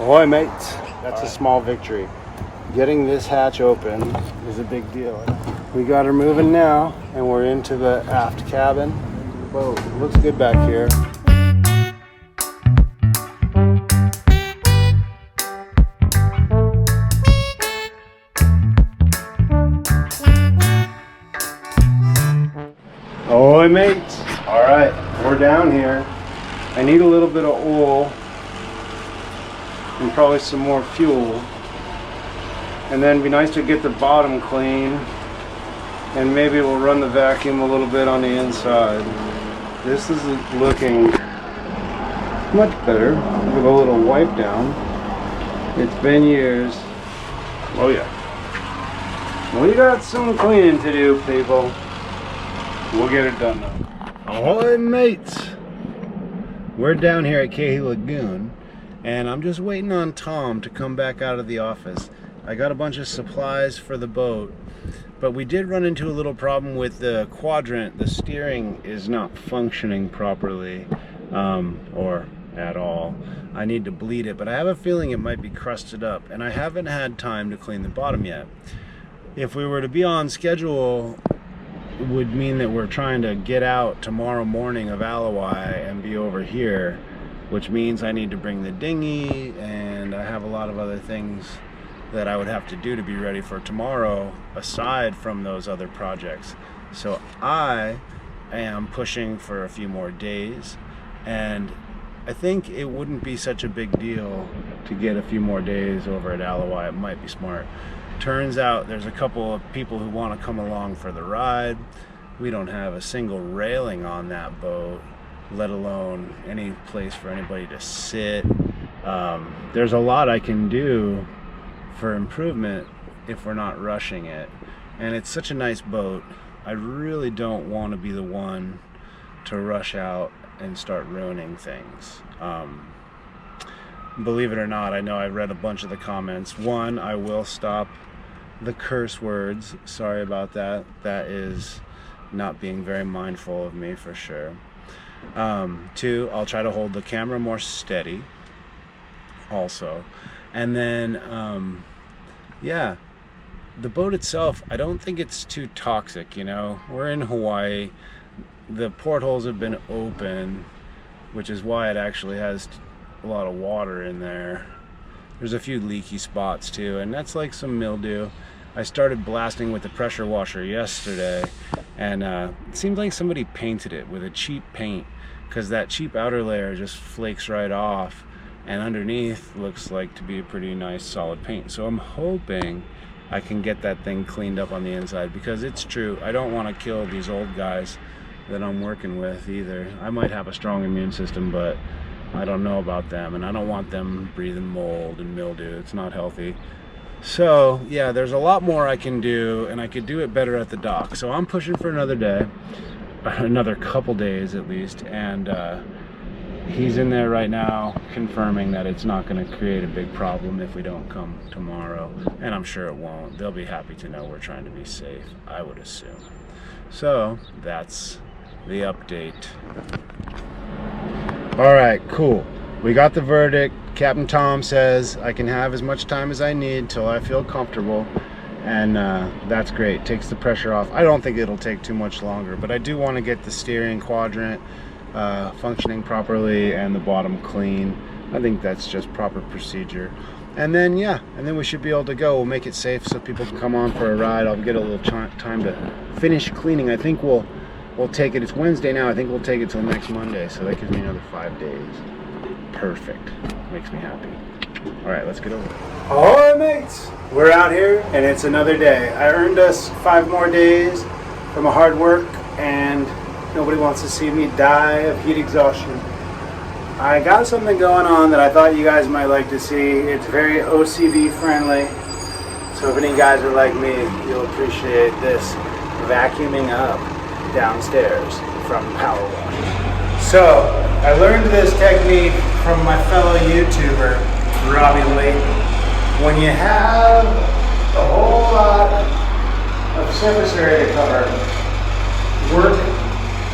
Ahoy, mates. That's a small victory. Getting this hatch open is a big deal. We got her moving now, and we're into the aft cabin. The boat looks good back here. Ahoy, mates. All right, we're down here. I need a little bit of oil and probably some more fuel, and then it'd be nice to get the bottom clean, and maybe we'll run the vacuum a little bit on the inside. This is looking much better with a little wipe down. It's been years. Oh yeah, we got some cleaning to do, people. We'll get it done though. Ahoy, mates. We're down here at Keehi Lagoon, and I'm just waiting on Tom to come back out of the office. I got a bunch of supplies for the boat, but we did run into a little problem with the quadrant. The steering is not functioning properly, or at all. I need to bleed it, but I have a feeling it might be crusted up, and I haven't had time to clean the bottom yet. If we were to be on schedule, it would mean that we're trying to get out tomorrow morning of Aloha and be over here, which means I need to bring the dinghy, and I have a lot of other things that I would have to do to be ready for tomorrow aside from those other projects. So I am pushing for a few more days, and I think it wouldn't be such a big deal to get a few more days over at Aloha. It might be smart. Turns out there's a couple of people who want to come along for the ride. We don't have a single railing on that boat, let alone any place for anybody to sit. There's a lot I can do for improvement if we're not rushing it. And it's such a nice boat. I really don't want to be the one to rush out and start ruining things. Believe it or not, I know I read a bunch of the comments. One, I will stop the curse words. Sorry about that. That is not being very mindful of me for sure. Two, I'll try to hold the camera more steady also. And then, yeah, the boat itself, I don't think it's too toxic, you know. We're in Hawaii. The portholes have been open, which is why it actually has a lot of water in there. There's a few leaky spots too, and that's like some mildew. I started blasting with the pressure washer yesterday, and it seems like somebody painted it with a cheap paint, because that cheap outer layer just flakes right off, and underneath looks like to be a pretty nice solid paint. So I'm hoping I can get that thing cleaned up on the inside, because it's true, I don't want to kill these old guys that I'm working with either. I might have a strong immune system, but I don't know about them, and I don't want them breathing mold and mildew. It's not healthy. So yeah, there's a lot more I can do, and I could do it better at the dock. So I'm pushing for another day, another couple days at least, and he's in there right now confirming that it's not going to create a big problem if we don't come tomorrow, and I'm sure it won't. They'll be happy to know we're trying to be safe, I would assume. So that's the update. All right, cool. We got the verdict. Captain Tom says I can have as much time as I need till I feel comfortable, and that's great. Takes the pressure off. I don't think it'll take too much longer, but I do want to get the steering quadrant functioning properly and the bottom clean. I think that's just proper procedure. And then yeah, and then we should be able to go. We'll make it safe so people can come on for a ride. I'll get a little time to finish cleaning. I think we'll take it. It's Wednesday now. I think we'll take it till next Monday, so that gives me another 5 days. Perfect. Makes me happy. All right, let's get over it. Ahoy, mates! We're out here, and it's another day. I earned us 5 more days from a hard work, and nobody wants to see me die of heat exhaustion. I got something going on that I thought you guys might like to see. It's very OCD friendly, so if any guys are like me, you'll appreciate this vacuuming up downstairs from power wash. So I learned this technique from my fellow YouTuber, Robbie Layton. When you have a whole lot of surface area to cover, work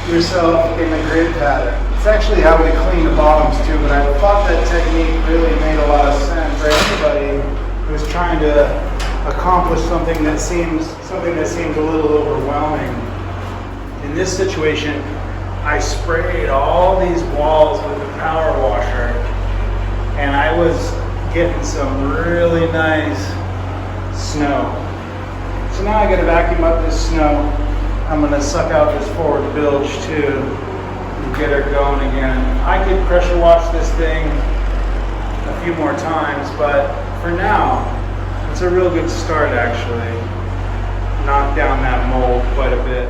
yourself in the grid pattern. It's actually how we clean the bottoms too, but I thought that technique really made a lot of sense trying to accomplish something that seems a little overwhelming. In this situation, I sprayed all these walls with the power washer, and I was getting some really nice snow. So now I gotta vacuum up this snow. I'm gonna suck out this forward bilge too and get her going again. I could pressure wash this thing a few more times, but for now, it's a real good start actually. Knock down that mold quite a bit.